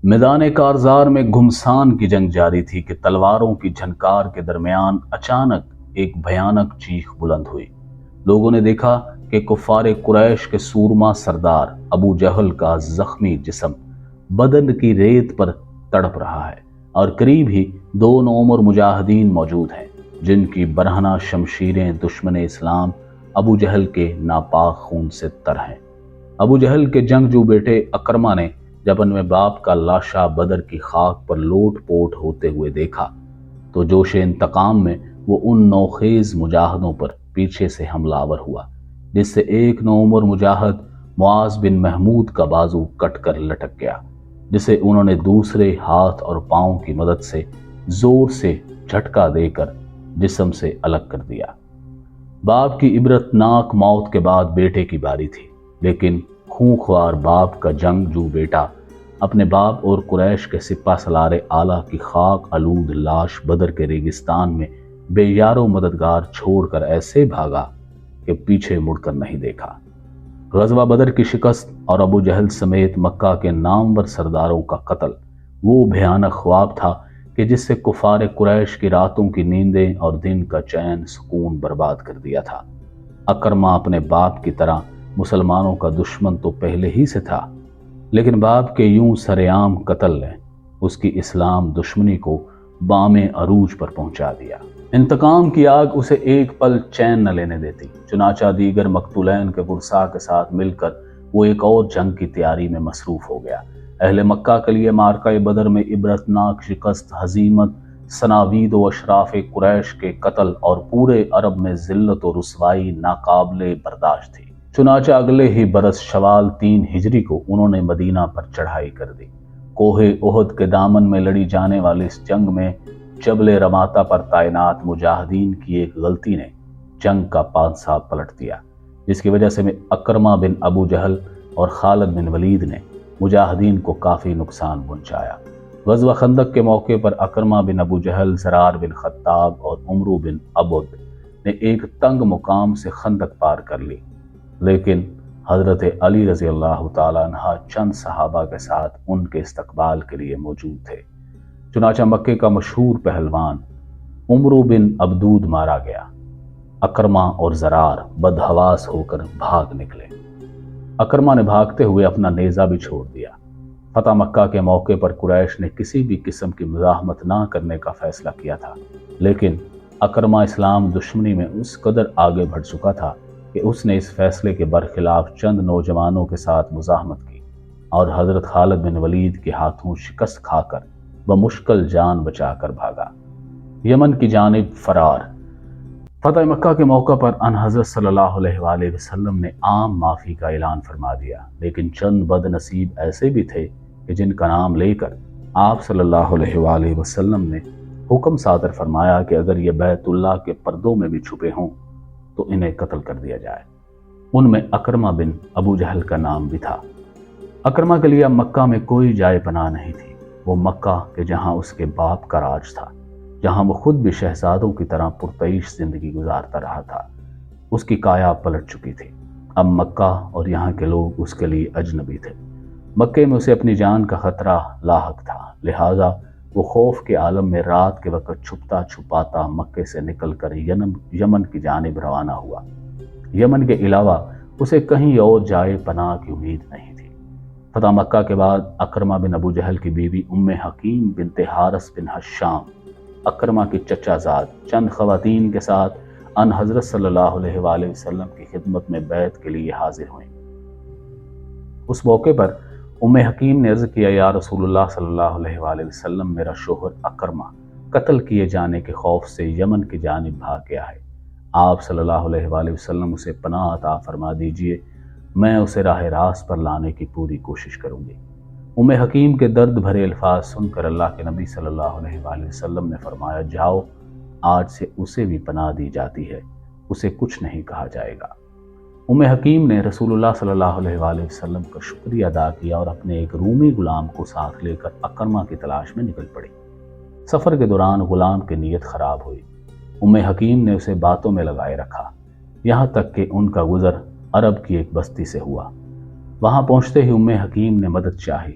میدان کارزار میں گھمسان کی جنگ جاری تھی کہ تلواروں کی جھنکار کے درمیان اچانک ایک بھیانک چیخ بلند ہوئی۔ لوگوں نے دیکھا کہ کفار قریش کے سورما سردار ابو جہل کا زخمی جسم بدن کی ریت پر تڑپ رہا ہے، اور قریب ہی دو نوعمر مجاہدین موجود ہیں جن کی برہنہ شمشیریں دشمن اسلام ابو جہل کے ناپاک خون سے تر ہیں۔ ابو جہل کے جنگجو بیٹے اکرما نے جب اپنے باپ کا لاشا بدر کی خاک پر لوٹ پوٹ ہوتے ہوئے دیکھا تو جوش انتقام میں وہ ان نوخیز مجاہدوں پر پیچھے سے حملہ آور ہوا، جس سے ایک نوعمر مجاہد معاذ بن محمود کا بازو کٹ کر لٹک گیا، جسے انہوں نے دوسرے ہاتھ اور پاؤں کی مدد سے زور سے جھٹکا دے کر جسم سے الگ کر دیا۔ باپ کی عبرتناک موت کے بعد بیٹے کی باری تھی، لیکن خونخوار باپ کا جنگجو بیٹا اپنے باپ اور قریش کے سپہ سالار اعلیٰ کی خاک آلود لاش بدر کے ریگستان میں بے یار و مددگار چھوڑ کر ایسے بھاگا کہ پیچھے مڑ کر نہیں دیکھا۔ غزوہ بدر کی شکست اور ابو جہل سمیت مکہ کے نامور سرداروں کا قتل وہ بھیانک خواب تھا کہ جس سے کفار قریش کی راتوں کی نیندیں اور دن کا چین سکون برباد کر دیا تھا۔ اکرما اپنے باپ کی طرح مسلمانوں کا دشمن تو پہلے ہی سے تھا، لیکن باپ کے یوں سرعام قتل نے اس کی اسلام دشمنی کو بام عروج پر پہنچا دیا۔ انتقام کی آگ اسے ایک پل چین نہ لینے دیتی، چنانچہ دیگر مقتولین کے ورثاء کے ساتھ مل کر وہ ایک اور جنگ کی تیاری میں مصروف ہو گیا۔ اہل مکہ کے لیے معرکہ بدر میں عبرتناک شکست، ہزیمت، سناوید و اشراف قریش کے قتل اور پورے عرب میں ذلت و رسوائی ناقابل برداشت تھی۔ چنانچہ اگلے ہی برس شوال 3 ہجری کو انہوں نے مدینہ پر چڑھائی کر دی۔ کوہ احد کے دامن میں لڑی جانے والی اس جنگ میں جبل رماتا پر تعینات مجاہدین کی ایک غلطی نے جنگ کا پانسا پلٹ دیا، جس کی وجہ سے اکرما بن ابو جہل اور خالد بن ولید نے مجاہدین کو کافی نقصان پہنچایا۔ غزوہ خندق کے موقع پر اکرما بن ابو جہل، زرار بن خطاب اور عمرو بن عبد نے ایک تنگ مقام سے خندق پار کر لی، لیکن حضرت علی رضی اللہ تعالیٰ عنہ چند صحابہ کے ساتھ ان کے استقبال کے لیے موجود تھے۔ چنانچہ مکے کا مشہور پہلوان عمرو بن عبدود مارا گیا۔ اکرما اور زرار بدحواس ہو کر بھاگ نکلے۔ اکرما نے بھاگتے ہوئے اپنا نیزہ بھی چھوڑ دیا۔ فتح مکہ کے موقع پر قریش نے کسی بھی قسم کی مزاحمت نہ کرنے کا فیصلہ کیا تھا، لیکن اکرما اسلام دشمنی میں اس قدر آگے بڑھ چکا تھا کہ اس نے اس فیصلے کے برخلاف چند نوجوانوں کے ساتھ مزاحمت کی اور حضرت خالد بن ولید کے ہاتھوں شکست کھا کر بمشکل جان بچا کر بھاگا، یمن کی جانب فرار۔ فتح مکہ کے موقع پر ان حضرت صلی اللہ علیہ وآلہ وسلم نے عام معافی کا اعلان فرما دیا، لیکن چند بد نصیب ایسے بھی تھے کہ جن کا نام لے کر آپ صلی اللہ علیہ وآلہ وسلم نے حکم صادر فرمایا کہ اگر یہ بیت اللہ کے پردوں میں بھی چھپے ہوں تو انہیں قتل کر دیا جائے۔ ان میں اکرما بن ابو جہل کا نام بھی تھا۔ اکرما کے لیے مکہ میں کوئی جائے پناہ نہیں تھی۔ وہ مکہ کہ جہاں اس کے باپ کا راج تھا، جہاں وہ خود بھی شہزادوں کی طرح پرتعیش زندگی گزارتا رہا تھا، اس کی کایا پلٹ چکی تھی۔ اب مکہ اور یہاں کے لوگ اس کے لیے اجنبی تھے۔ مکے میں اسے اپنی جان کا خطرہ لاحق تھا، لہٰذا وہ خوف کے عالم میں رات کے وقت چھپتا چھپاتا مکے سے نکل کر یمن کی جانب روانہ ہوا۔ یمن کے علاوہ اسے کہیں اور جائے پناہ کی امید نہیں تھی۔ فتح مکہ کے بعد اکرما بن ابو جہل کی بیوی ام حکیم بنت حارث بن حشام، اکرما کی چچا زاد، چند خواتین کے ساتھ ان حضرت صلی اللہ علیہ وآلہ وسلم کی خدمت میں بیعت کے لیے حاضر ہوئیں۔ اس موقع پر ام حکیم نے عرض کیا، یا رسول اللہ صلی اللہ علیہ وآلہ وسلم، میرا شوہر اکرما قتل کیے جانے کے خوف سے یمن کی جانب بھاگ گیا ہے۔ آپ صلی اللہ علیہ وآلہ وسلم اسے پناہ عطا فرما دیجئے، میں اسے راہ راست پر لانے کی پوری کوشش کروں گی۔ ام حکیم کے درد بھرے الفاظ سن کر اللہ کے نبی صلی اللہ علیہ وآلہ وسلم نے فرمایا، جاؤ، آج سے اسے بھی پناہ دی جاتی ہے، اسے کچھ نہیں کہا جائے گا۔ ام حکیم نے رسول اللہ صلی اللہ علیہ وآلہ وسلم کا شکریہ ادا کیا اور اپنے ایک رومی غلام کو ساتھ لے کر اکرما کی تلاش میں نکل پڑی۔ سفر کے دوران غلام کی نیت خراب ہوئی۔ ام حکیم نے اسے باتوں میں لگائے رکھا، یہاں تک کہ ان کا گزر عرب کی ایک بستی سے ہوا۔ وہاں پہنچتے ہی ام حکیم نے مدد چاہی،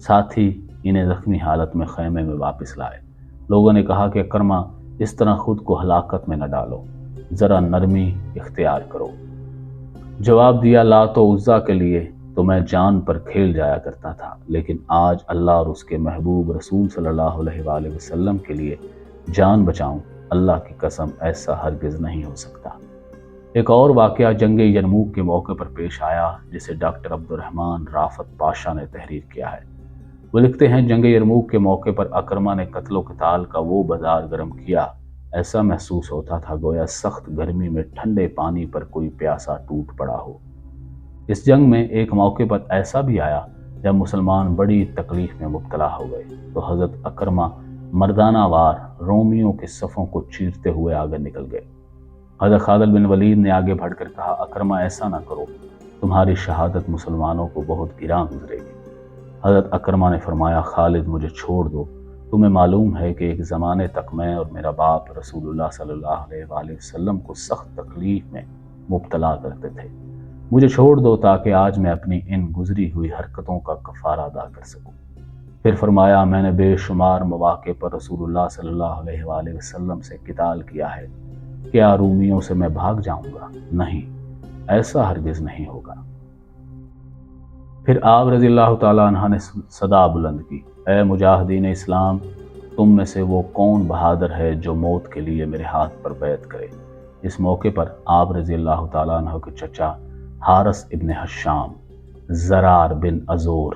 ساتھ ہی انہیں زخمی حالت میں خیمے میں واپس لائے۔ لوگوں نے کہا کہ اکرمہ اس طرح خود کو ہلاکت میں نہ ڈالو، ذرا نرمی اختیار کرو۔ جواب دیا، لات و عزیٰ کے لیے تو میں جان پر کھیل جایا کرتا تھا، لیکن آج اللہ اور اس کے محبوب رسول صلی اللہ علیہ وآلہ وسلم کے لیے جان بچاؤں، اللہ کی قسم ایسا ہرگز نہیں ہو سکتا۔ ایک اور واقعہ جنگ یرموک کے موقع پر پیش آیا، جسے ڈاکٹر عبد الرحمن رافت پاشا نے تحریر کیا ہے۔ وہ لکھتے ہیں، جنگ یرموک کے موقع پر اکرمہ نے قتل و قتال کا وہ بازار گرم کیا، ایسا محسوس ہوتا تھا گویا سخت گرمی میں ٹھنڈے پانی پر کوئی پیاسا ٹوٹ پڑا ہو۔ اس جنگ میں ایک موقع پر ایسا بھی آیا جب مسلمان بڑی تکلیف میں مبتلا ہو گئے تو حضرت اکرمہ مردانہ وار رومیوں کے صفوں کو چیرتے ہوئے آگے نکل گئے۔ حضرت خالد بن ولید نے آگے بڑھ کر کہا، اکرمہ ایسا نہ کرو، تمہاری شہادت مسلمانوں کو بہت گراں گزرے گی۔ حضرت اکرمہ نے فرمایا، خالد مجھے چھوڑ دو، تمہیں معلوم ہے کہ ایک زمانے تک میں اور میرا باپ رسول اللہ صلی اللہ علیہ وآلہ وسلم کو سخت تکلیف میں مبتلا کرتے تھے، مجھے چھوڑ دو تاکہ آج میں اپنی ان گزری ہوئی حرکتوں کا کفارہ ادا کر سکوں۔ پھر فرمایا، میں نے بے شمار مواقع پر رسول اللہ صلی اللہ علیہ وآلہ وسلم سے قتال کیا ہے، کیا رومیوں سے میں بھاگ جاؤں گا؟ نہیں، ایسا ہرگز نہیں ہوگا۔ پھر آپ رضی اللہ تعالیٰ عنہ نے صدا بلند کی، اے مجاہدین اسلام، تم میں سے وہ کون بہادر ہے جو موت کے لیے میرے ہاتھ پر بیعت کرے؟ اس موقع پر آپ رضی اللہ تعالیٰ عنہ کے چچا حارث ابن حشام، زرار بن ازور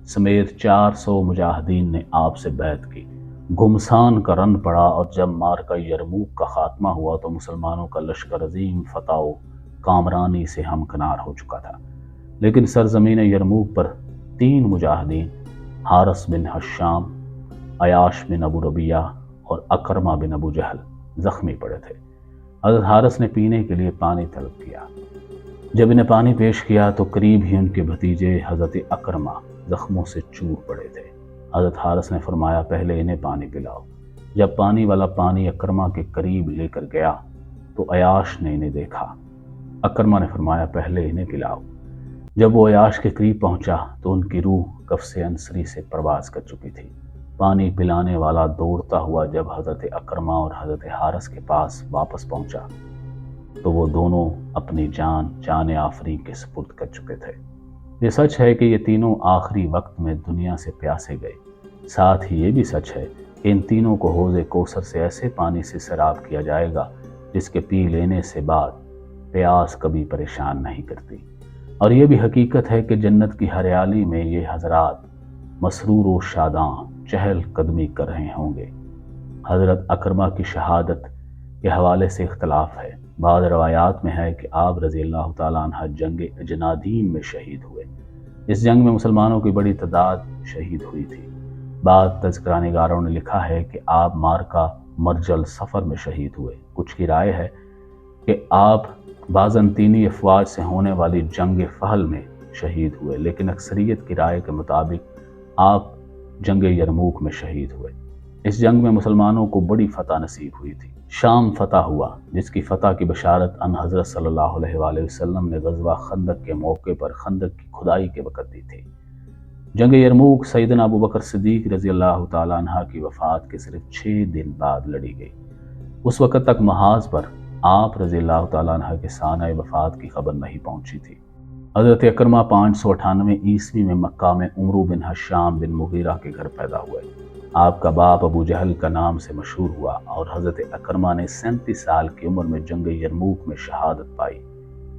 سمیت 400 مجاہدین نے آپ سے بیعت کی۔ گھمسان کا رن پڑا اور جب معرکہ یرموک کا خاتمہ ہوا تو مسلمانوں کا لشکر عظیم فتح و کامرانی سے ہمکنار ہو چکا تھا، لیکن سرزمین یرموک پر 3 مجاہدین حارث بن حشام، عیاش بن ابو ربیہ اور اکرمہ بن ابو جہل زخمی پڑے تھے۔ حضرت حارث نے پینے کے لیے پانی طلب کیا۔ جب انہیں پانی پیش کیا تو قریب ہی ان کے بھتیجے حضرت اکرمہ زخموں سے چور پڑے تھے۔ حضرت حارث نے فرمایا، پہلے انہیں پانی پلاؤ۔ جب پانی والا پانی اکرمہ کے قریب لے کر گیا تو عیاش نے انہیں دیکھا۔ اکرمہ نے فرمایا، پہلے انہیں پلاؤ۔ جب وہ عیاش کے قریب پہنچا تو ان کی روح قفس انصری سے پرواز کر چکی تھی۔ پانی پلانے والا دوڑتا ہوا جب حضرت اکرمہ اور حضرت حارث کے پاس واپس پہنچا تو وہ دونوں اپنی جان آفریں کے سپرد کر چکے تھے۔ یہ سچ ہے کہ یہ تینوں آخری وقت میں دنیا سے پیاسے گئے، ساتھ ہی یہ بھی سچ ہے کہ ان تینوں کو حوض کوثر سے ایسے پانی سے سیراب کیا جائے گا جس کے پی لینے سے بعد پیاس کبھی پریشان نہیں کرتی۔ اور یہ بھی حقیقت ہے کہ جنت کی ہریالی میں یہ حضرات مسرور و شاداں چہل قدمی کر رہے ہوں گے۔ حضرت اکرمہ کی شہادت کے حوالے سے اختلاف ہے۔ بعض روایات میں ہے کہ آپ رضی اللہ تعالیٰ عنہ جنگ اجنادین میں شہید ہوئے۔ اس جنگ میں مسلمانوں کی بڑی تعداد شہید ہوئی تھی۔ بعض تذکرہ نگاروں نے لکھا ہے کہ آپ معرکہ مرجل سفر میں شہید ہوئے۔ کچھ کی رائے ہے کہ آپ بازنطینی افواج سے ہونے والی جنگ فہل میں شہید ہوئے، لیکن اکثریت کی رائے کے مطابق آپ جنگ یرموک میں شہید ہوئے۔ اس جنگ میں مسلمانوں کو بڑی فتح نصیب ہوئی تھی۔ شام فتح ہوا، جس کی فتح کی بشارت ان حضرت صلی اللہ علیہ وآلہ وسلم نے غزوہ خندق کے موقع پر خندق کی کھدائی کے وقت دی تھی۔ جنگ یرموک سیدنا ابو بکر صدیق رضی اللہ تعالیٰ عنہ کی وفات کے صرف 6 دن بعد لڑی گئی۔ اس وقت تک محاذ پر آپ رضی اللہ تعالیٰ عنہ کے سانحہ وفات کی خبر نہیں پہنچی تھی۔ حضرت اکرمہ 598 عیسوی میں مکہ میں عمرو بن حشام بن مغیرہ کے گھر پیدا ہوئے۔ آپ کا باپ ابو جہل کا نام سے مشہور ہوا اور حضرت اکرمہ نے 37 سال کی عمر میں جنگ یرموک میں شہادت پائی۔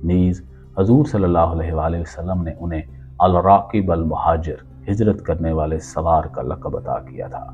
نیز حضور صلی اللہ علیہ وآلہ وسلم نے انہیں الراکب المہاجر، ہجرت کرنے والے سوار کا لقب عطا کیا تھا۔